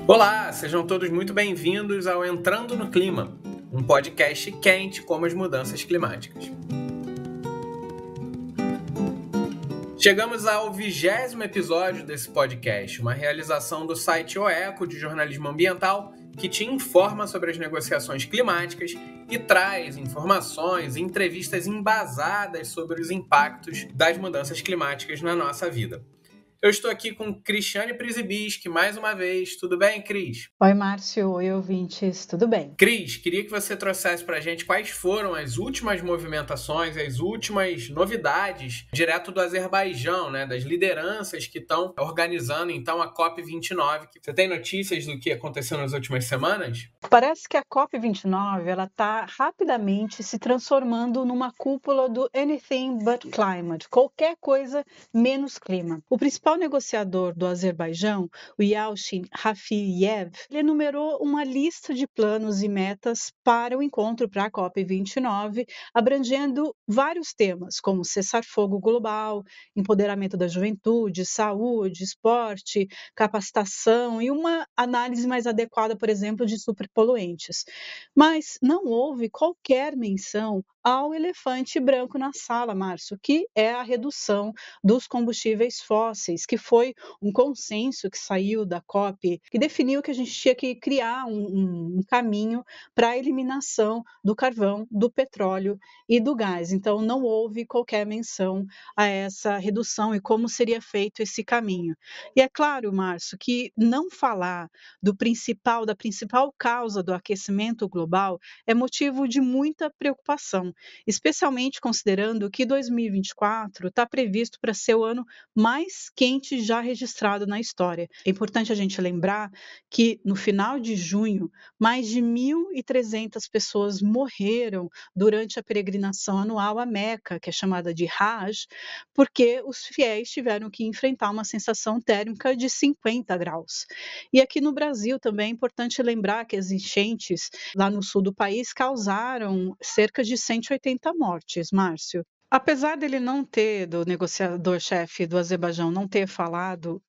Olá, sejam todos muito bem-vindos ao Entrando no Clima, um podcast quente como as mudanças climáticas. Chegamos ao 20º episódio desse podcast, uma realização do site O Eco de jornalismo ambiental que te informa sobre as negociações climáticas e traz informações e entrevistas embasadas sobre os impactos das mudanças climáticas na nossa vida. Eu estou aqui com Cristiane Prisibischi, mais uma vez. Tudo bem, Cris? Oi, Márcio. Oi, ouvintes. Tudo bem? Cris, queria que você trouxesse para a gente quais foram as últimas movimentações, as últimas novidades direto do Azerbaijão, né, das lideranças que estão organizando, então, a COP29. Você tem notícias do que aconteceu nas últimas semanas? Parece que a COP29 está rapidamente se transformando numa cúpula do Anything but Climate, qualquer coisa menos clima. O principal negociador do Azerbaijão, o Yalcin Rafiyev, ele enumerou uma lista de planos e metas para o encontro para a COP29, abrangendo vários temas, como cessar-fogo global, empoderamento da juventude, saúde, esporte, capacitação e uma análise mais adequada, por exemplo, de superpoluentes. Mas não houve qualquer menção ao elefante branco na sala, Márcio, que é a redução dos combustíveis fósseis, que foi um consenso que saiu da COP, que definiu que a gente tinha que criar um caminho para a eliminação do carvão, do petróleo e do gás. Então, não houve qualquer menção a essa redução e como seria feito esse caminho. E é claro, Márcio, que não falar da principal causa do aquecimento global é motivo de muita preocupação, especialmente considerando que 2024 está previsto para ser o ano mais quente já registrado na história. É importante a gente lembrar que no final de junho, mais de 1.300 pessoas morreram durante a peregrinação anual à Meca, que é chamada de Hajj, porque os fiéis tiveram que enfrentar uma sensação térmica de 50 graus. E aqui no Brasil também é importante lembrar que as enchentes lá no sul do país causaram cerca de 180 mortes, Márcio. Apesar dele não ter, do negociador-chefe do Azerbaijão, não ter falado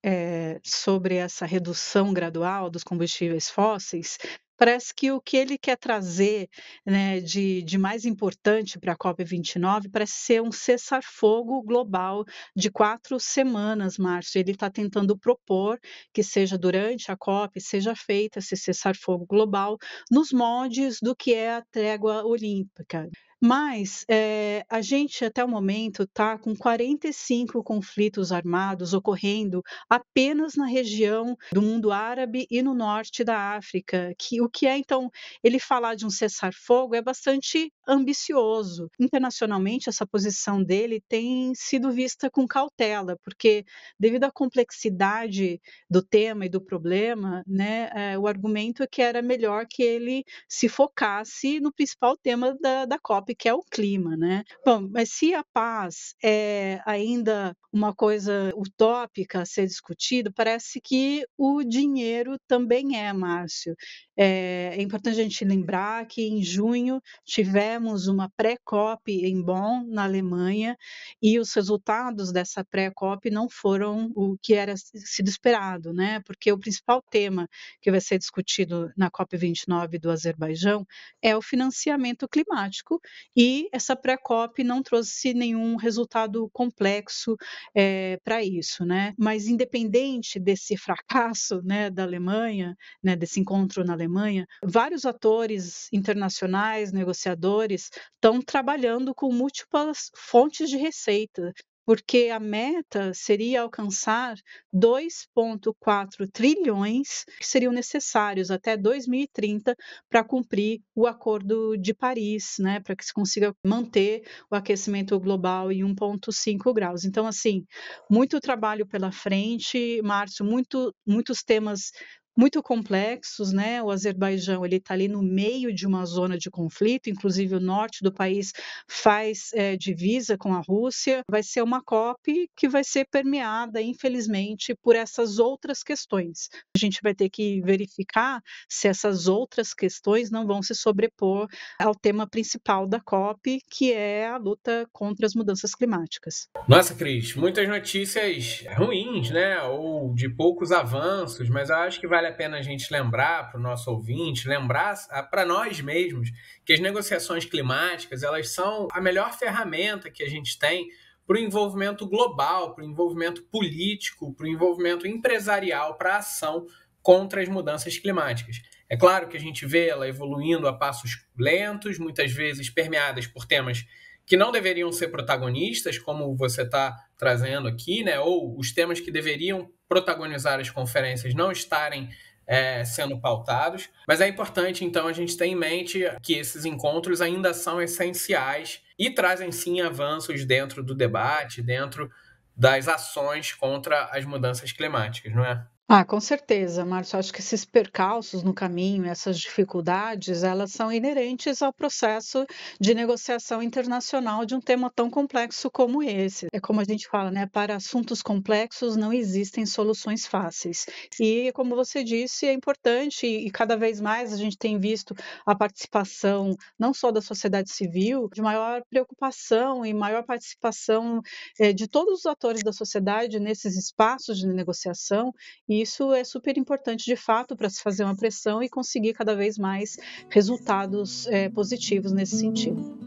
sobre essa redução gradual dos combustíveis fósseis, parece que o que ele quer trazer, né, de mais importante para a COP29 parece ser um cessar-fogo global de 4 semanas, Márcio. Ele está tentando propor que seja durante a COP, seja feita esse cessar-fogo global nos moldes do que é a trégua olímpica. Mas a gente, até o momento, está com 45 conflitos armados ocorrendo apenas na região do mundo árabe e no norte da África. O que é, então, ele falar de um cessar-fogo é bastante ambicioso. Internacionalmente, essa posição dele tem sido vista com cautela, porque, devido à complexidade do tema e do problema, né, o argumento é que era melhor que ele se focasse no principal tema da COP, que é o clima, né? Bom, mas se a paz é ainda uma coisa utópica a ser discutido, parece que o dinheiro também é, Márcio. É importante a gente lembrar que em junho tivemos uma pré-COP em Bonn, na Alemanha, e os resultados dessa pré-COP não foram o que era sido esperado, né? Porque o principal tema que vai ser discutido na COP29 do Azerbaijão é o financiamento climático, e essa pré-COP não trouxe nenhum resultado complexo para isso, né? Mas independente desse fracasso, né, da Alemanha, né, desse encontro na Alemanha, vários atores internacionais, negociadores, estão trabalhando com múltiplas fontes de receita, porque a meta seria alcançar 2,4 trilhões que seriam necessários até 2030 para cumprir o Acordo de Paris, né, para que se consiga manter o aquecimento global em 1,5 graus. Então, assim, muito trabalho pela frente, Márcio, muitos temas muito complexos, né? O Azerbaijão ele está ali no meio de uma zona de conflito, inclusive o norte do país faz divisa com a Rússia. Vai ser uma COP que vai ser permeada, infelizmente, por essas outras questões. A gente vai ter que verificar se essas outras questões não vão se sobrepor ao tema principal da COP, que é a luta contra as mudanças climáticas. Nossa, Cris, muitas notícias ruins, né? Ou de poucos avanços, mas eu acho que vale vale a pena a gente lembrar para o nosso ouvinte, lembrar para nós mesmos, que as negociações climáticas elas são a melhor ferramenta que a gente tem para o envolvimento global, para o envolvimento político, para o envolvimento empresarial, para a ação contra as mudanças climáticas. É claro que a gente vê ela evoluindo a passos lentos, muitas vezes permeadas por temas que não deveriam ser protagonistas, como você está trazendo aqui, né? Ou os temas que deveriam protagonizar as conferências não estarem sendo pautados. Mas é importante, então, a gente ter em mente que esses encontros ainda são essenciais e trazem, sim, avanços dentro do debate, dentro das ações contra as mudanças climáticas, não é? Com certeza, Márcio. Acho que esses percalços no caminho, essas dificuldades, elas são inerentes ao processo de negociação internacional de um tema tão complexo como esse. É como a gente fala, né? Para assuntos complexos não existem soluções fáceis. E, como você disse, é importante e cada vez mais a gente tem visto a participação não só da sociedade civil, de maior preocupação e maior participação de todos os atores da sociedade nesses espaços de negociação. E isso é super importante, de fato, para se fazer uma pressão e conseguir cada vez mais resultados positivos nesse sentido.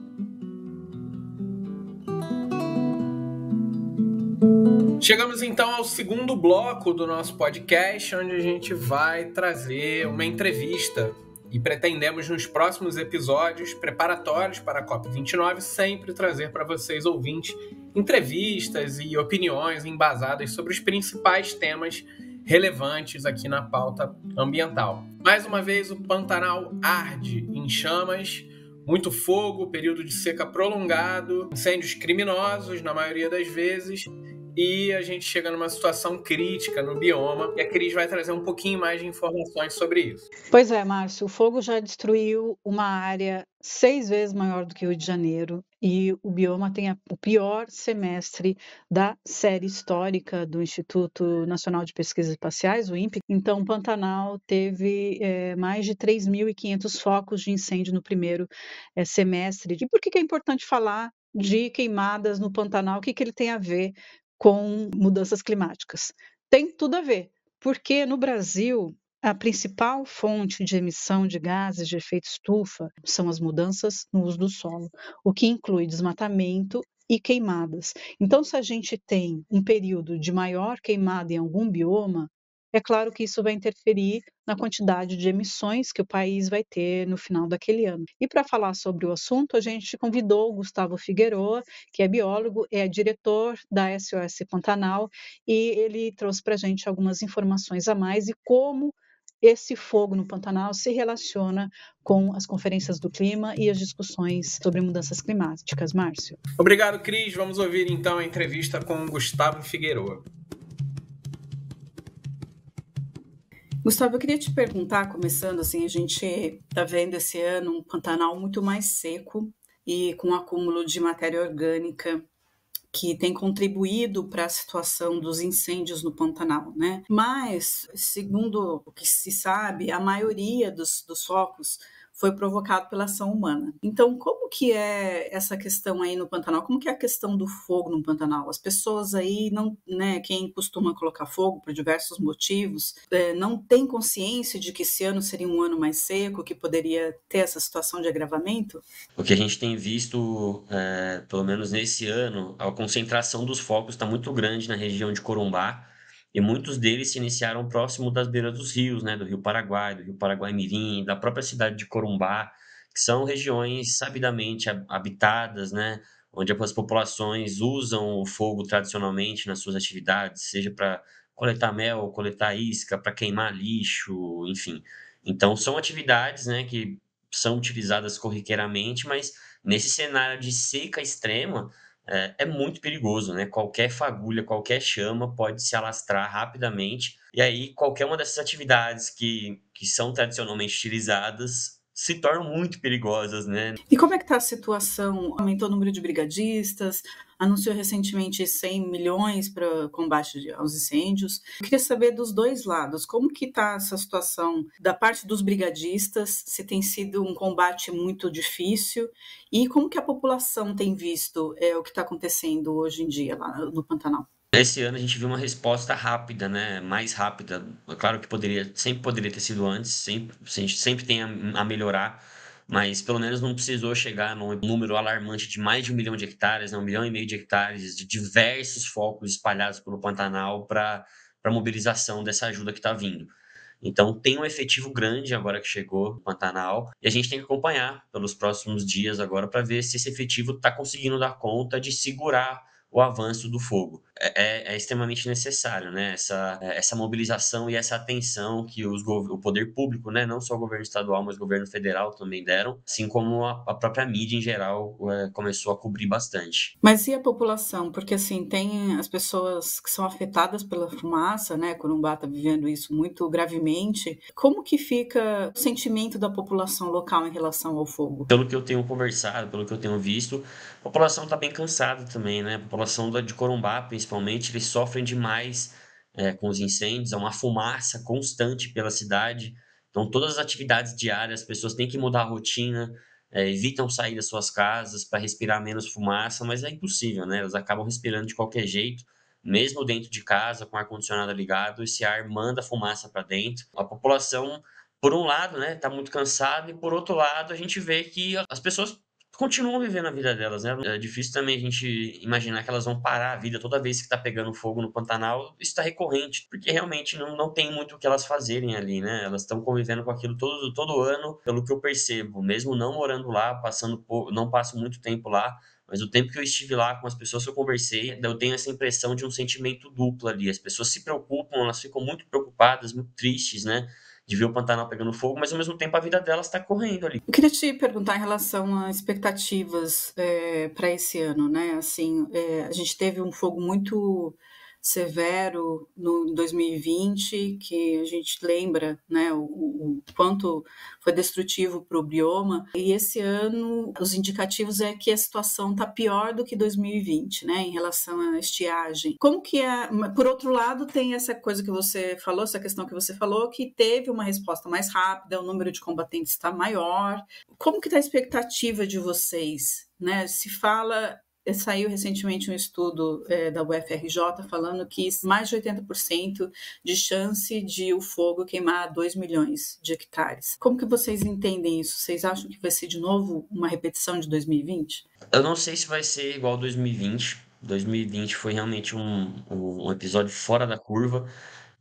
Chegamos então ao segundo bloco do nosso podcast, onde a gente vai trazer uma entrevista e pretendemos nos próximos episódios preparatórios para a COP29 sempre trazer para vocês, ouvintes, entrevistas e opiniões embasadas sobre os principais temas relevantes aqui na pauta ambiental. Mais uma vez, o Pantanal arde em chamas, muito fogo, período de seca prolongado, incêndios criminosos na maioria das vezes, e a gente chega numa situação crítica no bioma, e a Cris vai trazer um pouquinho mais de informações sobre isso. Pois é, Márcio, o fogo já destruiu uma área 6 vezes maior do que o Rio de Janeiro, e o bioma tem o pior semestre da série histórica do Instituto Nacional de Pesquisas Espaciais, o INPE. Então, o Pantanal teve mais de 3.500 focos de incêndio no primeiro semestre. E por que é importante falar de queimadas no Pantanal? O que ele tem a ver com mudanças climáticas? Tem tudo a ver, porque no Brasil a principal fonte de emissão de gases de efeito estufa são as mudanças no uso do solo, o que inclui desmatamento e queimadas. Então, se a gente tem um período de maior queimada em algum bioma, é claro que isso vai interferir na quantidade de emissões que o país vai ter no final daquele ano. E para falar sobre o assunto, a gente convidou o Gustavo Figueroa, que é biólogo, é diretor da SOS Pantanal, e ele trouxe para a gente algumas informações a mais e como esse fogo no Pantanal se relaciona com as conferências do clima e as discussões sobre mudanças climáticas. Márcio. Obrigado, Cris. Vamos ouvir então a entrevista com o Gustavo Figueroa. Gustavo, eu queria te perguntar, começando assim, a gente está vendo esse ano um Pantanal muito mais seco e com acúmulo de matéria orgânica que tem contribuído para a situação dos incêndios no Pantanal, né? Mas, segundo o que se sabe, a maioria dos focos foi provocado pela ação humana. Então, como que é essa questão aí no Pantanal? Como que é a questão do fogo no Pantanal? As pessoas aí, não, né, quem costuma colocar fogo por diversos motivos, não tem consciência de que esse ano seria um ano mais seco, que poderia ter essa situação de agravamento? O que a gente tem visto, pelo menos nesse ano, a concentração dos focos está muito grande na região de Corumbá, e muitos deles se iniciaram próximo das beiras dos rios, né, do Rio Paraguai-Mirim, da própria cidade de Corumbá, que são regiões sabidamente habitadas, né, onde as populações usam o fogo tradicionalmente nas suas atividades, seja para coletar mel, coletar isca, para queimar lixo, enfim. Então, são atividades, né, que são utilizadas corriqueiramente, mas nesse cenário de seca extrema, é muito perigoso, né? Qualquer fagulha, qualquer chama pode se alastrar rapidamente, e aí qualquer uma dessas atividades que são tradicionalmente utilizadas se tornam muito perigosas, né? E como é que está a situação? Aumentou o número de brigadistas, anunciou recentemente 100 milhões para combate aos incêndios. Eu queria saber dos dois lados, como que está essa situação da parte dos brigadistas, se tem sido um combate muito difícil, e como que a população tem visto o que está acontecendo hoje em dia lá no Pantanal? Esse ano a gente viu uma resposta rápida, né? Mais rápida. Claro que sempre poderia ter sido antes, a gente sempre tem a melhorar, mas pelo menos não precisou chegar num número alarmante de mais de 1 milhão de hectares, né? 1,5 milhão de hectares, de diversos focos espalhados pelo Pantanal para mobilização dessa ajuda que está vindo. Então tem um efetivo grande agora que chegou no Pantanal e a gente tem que acompanhar pelos próximos dias agora para ver se esse efetivo está conseguindo dar conta de segurar o avanço do fogo. É extremamente necessário, né? Essa mobilização e essa atenção que o poder público, né? Não só o governo estadual, mas o governo federal também deram, assim como a própria mídia em geral começou a cobrir bastante. Mas e a população? Porque assim, tem as pessoas que são afetadas pela fumaça, né? Corumbá está vivendo isso muito gravemente. Como que fica o sentimento da população local em relação ao fogo? Pelo que eu tenho conversado, pelo que eu tenho visto, a população está bem cansada também, né? A população de Corumbá, principalmente, eles sofrem demais com os incêndios, é uma fumaça constante pela cidade. Então, todas as atividades diárias, as pessoas têm que mudar a rotina, evitam sair das suas casas para respirar menos fumaça, mas é impossível, né? Elas acabam respirando de qualquer jeito, mesmo dentro de casa, com o ar-condicionado ligado, esse ar manda fumaça para dentro. A população, por um lado, né, tá muito cansada, e por outro lado, a gente vê que as pessoas continuam vivendo a vida delas, né? É difícil também a gente imaginar que elas vão parar a vida toda vez que está pegando fogo no Pantanal. Isso está recorrente, porque realmente não tem muito o que elas fazerem ali, né? Elas estão convivendo com aquilo todo ano, pelo que eu percebo. Mesmo não morando lá, não passo muito tempo lá, mas o tempo que eu estive lá com as pessoas que eu conversei, eu tenho essa impressão de um sentimento duplo ali. As pessoas se preocupam, elas ficam muito preocupadas, muito tristes, né? De ver o Pantanal pegando fogo, mas ao mesmo tempo a vida delas está correndo ali. Eu queria te perguntar em relação a expectativas para esse ano, né? Assim, a gente teve um fogo muito severo no 2020, que a gente lembra, né, o quanto foi destrutivo para o bioma, e esse ano os indicativos é que a situação está pior do que 2020, né, em relação à estiagem. Como que é? Por outro lado, tem essa coisa que você falou, essa questão que você falou, que teve uma resposta mais rápida, o número de combatentes está maior. Como que está a expectativa de vocês, né? Se fala... Saiu recentemente um estudo da UFRJ falando que mais de 80% de chance de o fogo queimar 2 milhões de hectares. Como que vocês entendem isso? Vocês acham que vai ser de novo uma repetição de 2020? Eu não sei se vai ser igual 2020. 2020 foi realmente um episódio fora da curva.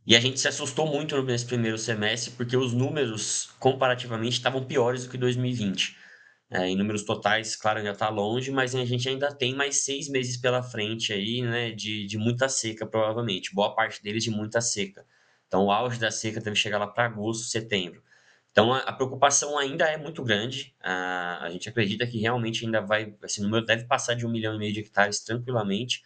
E a gente se assustou muito nesse primeiro semestre, porque os números, comparativamente, estavam piores do que 2020. Em números totais, claro, ainda está longe, mas a gente ainda tem mais 6 meses pela frente aí, né, de muita seca, provavelmente. Boa parte deles de muita seca. Então, o auge da seca deve chegar lá para agosto, setembro. Então, a preocupação ainda é muito grande. A gente acredita que realmente esse número deve passar de 1,5 milhão de hectares tranquilamente.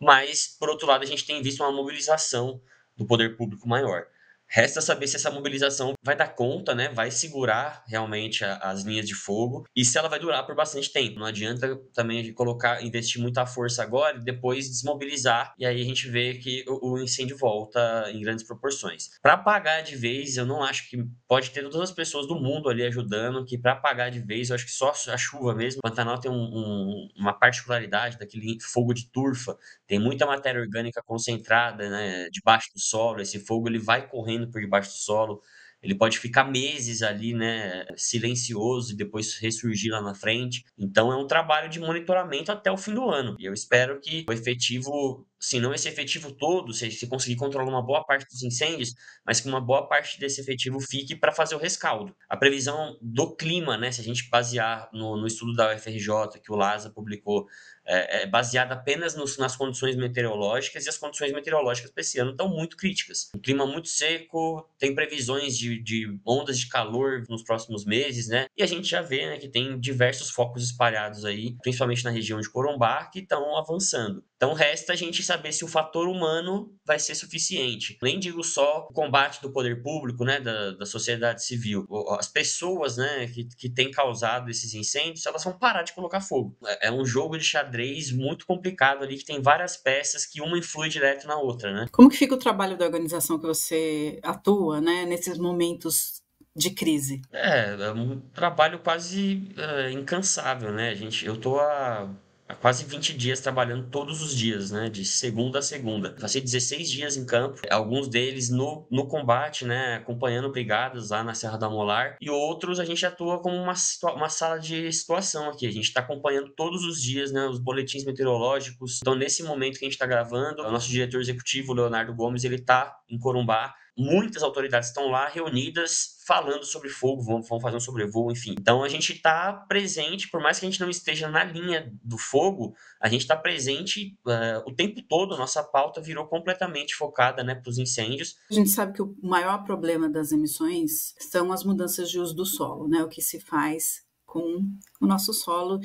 Mas, por outro lado, a gente tem visto uma mobilização do poder público maior. Resta saber se essa mobilização vai dar conta, né? Vai segurar realmente as linhas de fogo e se ela vai durar por bastante tempo. Não adianta também a gente investir muita força agora e depois desmobilizar, e aí a gente vê que o incêndio volta em grandes proporções. Para apagar de vez, eu não acho que pode ter todas as pessoas do mundo ali ajudando, que para apagar de vez, eu acho que só a chuva mesmo. O Pantanal tem uma particularidade daquele fogo de turfa. Tem muita matéria orgânica concentrada, né, debaixo do solo. Esse fogo ele vai correndo por debaixo do solo, ele pode ficar meses ali, né, silencioso e depois ressurgir lá na frente. Então é um trabalho de monitoramento até o fim do ano. E eu espero que o efetivo, se não esse efetivo todo, se conseguir controlar uma boa parte dos incêndios, mas que uma boa parte desse efetivo fique para fazer o rescaldo. A previsão do clima, né, se a gente basear no estudo da UFRJ, que o LASA publicou, é baseada apenas nas condições meteorológicas, e as condições meteorológicas para esse ano estão muito críticas. Um clima muito seco, tem previsões de ondas de calor nos próximos meses, né? E a gente já vê, né, que tem diversos focos espalhados aí, principalmente na região de Corumbá, que estão avançando. Então resta a gente saber se o fator humano vai ser suficiente. Nem digo só o combate do poder público, né, da sociedade civil. As pessoas, né, que têm causado esses incêndios, elas vão parar de colocar fogo. É um jogo de xadrez muito complicado ali, que tem várias peças que uma influi direto na outra, né? Como que fica o trabalho da organização que você atua, né, nesses momentos de crise? É um trabalho quase incansável, né? Eu tô há há quase 20 dias trabalhando todos os dias, né, de segunda a segunda. Passei 16 dias em campo, alguns deles no combate, né, acompanhando brigadas lá na Serra da Molar, e outros a gente atua como uma sala de situação aqui. A gente está acompanhando todos os dias, né, os boletins meteorológicos. Então, nesse momento que a gente está gravando, o nosso diretor executivo, Leonardo Gomes, ele está em Corumbá. Muitas autoridades estão lá reunidas falando sobre fogo, vão fazer um sobrevoo, enfim. Então a gente está presente, por mais que a gente não esteja na linha do fogo, a gente está presente o tempo todo. Nossa pauta virou completamente focada, né, para os incêndios. A gente sabe que o maior problema das emissões são as mudanças de uso do solo, né? O que se faz com o nosso solo.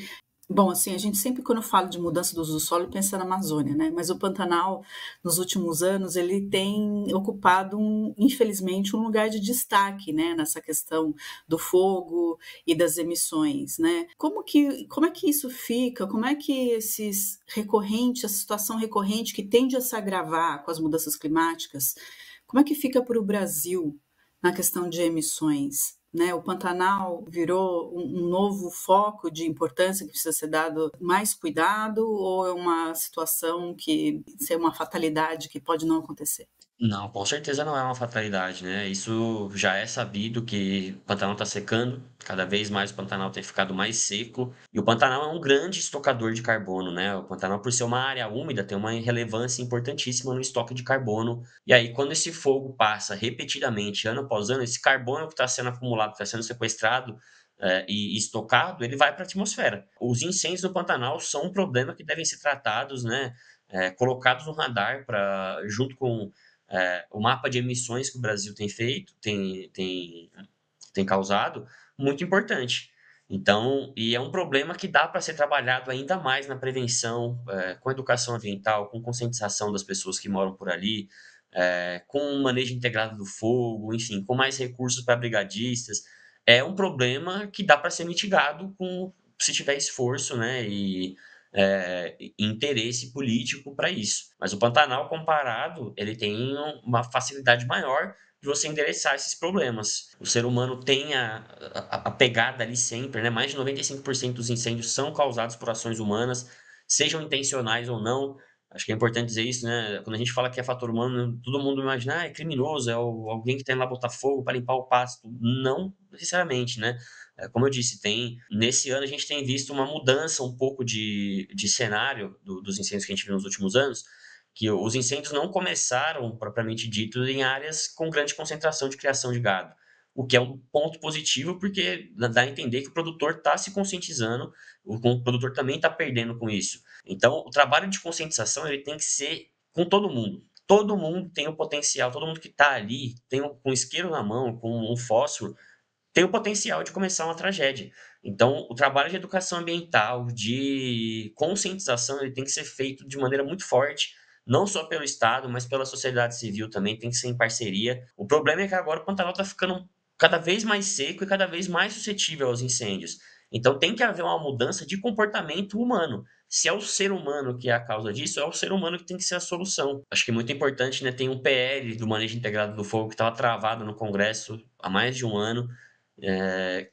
Bom, assim, a gente sempre, quando fala de mudança do uso do solo, pensa na Amazônia, né? Mas o Pantanal, nos últimos anos, ele tem ocupado, infelizmente, um lugar de destaque, né? Nessa questão do fogo e das emissões, né? Como é que isso fica? Como é que essa situação recorrente que tende a se agravar com as mudanças climáticas, como é que fica para o Brasil na questão de emissões? Né, o Pantanal virou um novo foco de importância que precisa ser dado mais cuidado, ou é uma situação que é uma fatalidade que pode não acontecer? Não, com certeza não é uma fatalidade, né? Isso já é sabido que o Pantanal está secando, cada vez mais o Pantanal tem ficado mais seco, e o Pantanal é um grande estocador de carbono, né? O Pantanal, por ser uma área úmida, tem uma relevância importantíssima no estoque de carbono, e aí quando esse fogo passa repetidamente, ano após ano, esse carbono que está sendo acumulado, que está sendo sequestrado, e estocado, ele vai para a atmosfera. Os incêndios do Pantanal são um problema que devem ser tratados, né? Colocados no radar, junto com o mapa de emissões que o Brasil tem feito, tem causado, muito importante. Então, e é um problema que dá para ser trabalhado ainda mais na prevenção, com educação ambiental, com conscientização das pessoas que moram por ali, com o manejo integrado do fogo, enfim, com mais recursos para brigadistas. É um problema que dá para ser mitigado se tiver esforço, né, e interesse político para isso. Mas o Pantanal, comparado, ele tem uma facilidade maior de você endereçar esses problemas. O ser humano tem a pegada ali sempre, né? Mais de 95% dos incêndios são causados por ações humanas, sejam intencionais ou não. Acho que é importante dizer isso, né? Quando a gente fala que é fator humano, todo mundo imagina, é criminoso, alguém que tem lá botar fogo para limpar o pasto. Não necessariamente, né? Como eu disse, nesse ano a gente tem visto uma mudança um pouco de cenário dos incêndios que a gente viu nos últimos anos, que os incêndios não começaram, propriamente dito, em áreas com grande concentração de criação de gado, o que é um ponto positivo, porque dá a entender que o produtor está se conscientizando, o produtor também está perdendo com isso. Então, o trabalho de conscientização ele tem que ser com todo mundo. Todo mundo tem o potencial, todo mundo que está ali, com isqueiro na mão, com um fósforo, tem o potencial de começar uma tragédia. Então, o trabalho de educação ambiental, de conscientização, ele tem que ser feito de maneira muito forte, não só pelo Estado, mas pela sociedade civil também, tem que ser em parceria. O problema é que agora o Pantanal está ficando cada vez mais seco e cada vez mais suscetível aos incêndios. Então, tem que haver uma mudança de comportamento humano. Se é o ser humano que é a causa disso, é o ser humano que tem que ser a solução. Acho que é muito importante, né? Tem um PL do Manejo Integrado do Fogo que estava travado no Congresso há mais de um ano,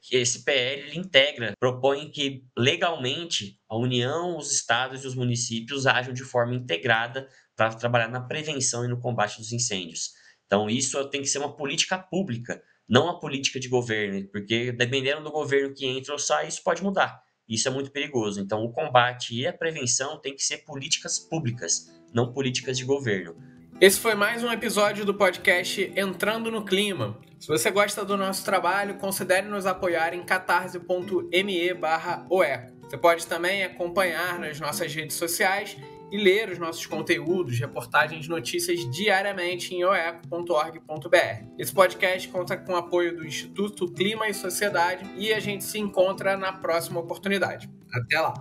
que esse PL ele integra, propõe que legalmente a União, os estados e os municípios ajam de forma integrada para trabalhar na prevenção e no combate dos incêndios. Então isso tem que ser uma política pública, não uma política de governo, porque dependendo do governo que entra ou sai, isso pode mudar. Isso é muito perigoso. Então o combate e a prevenção tem que ser políticas públicas, não políticas de governo. Esse foi mais um episódio do podcast Entrando no Clima. Se você gosta do nosso trabalho, considere nos apoiar em catarse.me/oeco. Você pode também acompanhar nas nossas redes sociais e ler os nossos conteúdos, reportagens, notícias diariamente em oeco.org.br. Esse podcast conta com o apoio do Instituto Clima e Sociedade e a gente se encontra na próxima oportunidade. Até lá!